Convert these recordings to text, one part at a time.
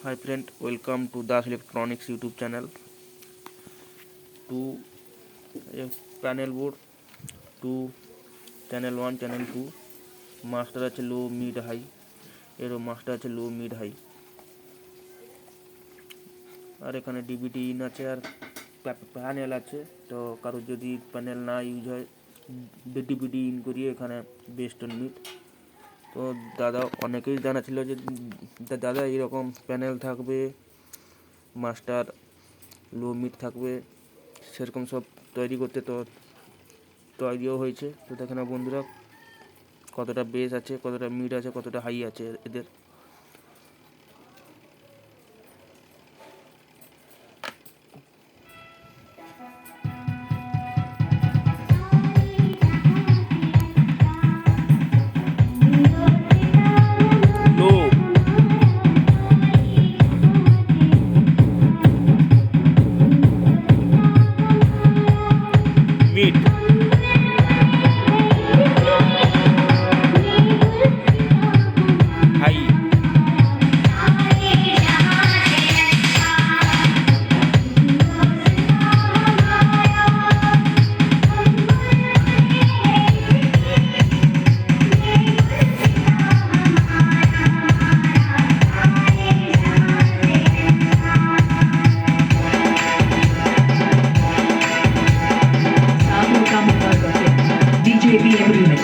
Hi friend, welcome to Das Electronics YouTube channel. To a panel board, to channel 1, channel 2, master আছে লো mid high, এরও master আছে লো mid high, আর এখানে DVD in আছে আর panel আছে। তো কারোর যদি প্যানেল না ইউজ হয় ডিভিডি ইন করিয়ে এখানে বেস্ট অন মিড। তো দাদা অনেকেই জানা ছিল যে দাদা এরকম প্যানেল থাকবে, মাস্টার লো মিড থাকবে, সেরকম সব তৈরি করতে। তো তৈরিও হয়েছে। তো দেখে না বন্ধুরা কতটা বেস আছে, কতটা মিড আছে, কতটা হাই আছে এদের। Low mid high. DJ BM Remix.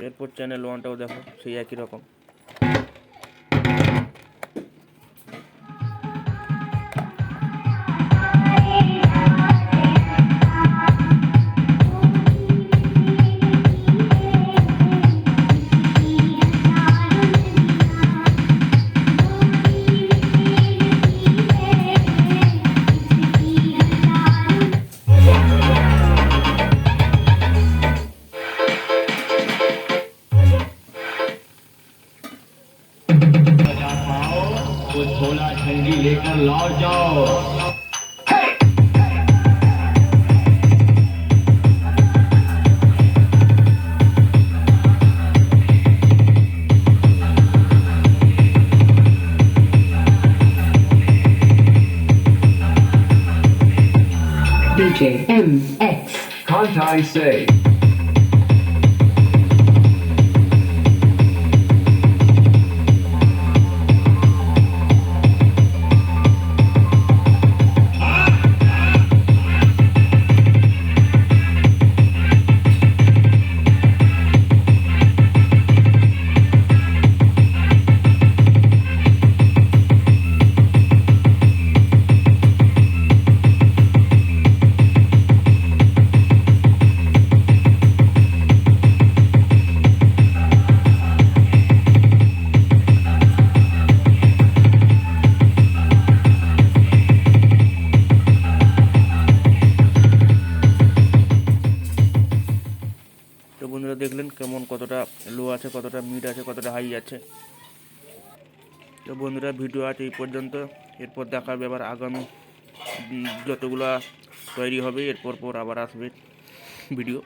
এরপর চ্যানেল 1টাও দেখো, সেই একই রকম। वो छोला ठंडी लेकर लौट जाओ। DJ MX. Can't I say? তো বন্ধুরা দেখলেন কেমন কতটা লো আছে, কতটা মিড আছে, কতটা হাই আছে। তো বন্ধুরা ভিডিও আছে এই পর্যন্ত। এরপর দেখা হবে আবার আগামী যতগুলা তৈরি হবে এরপর আবার আসবে ভিডিও।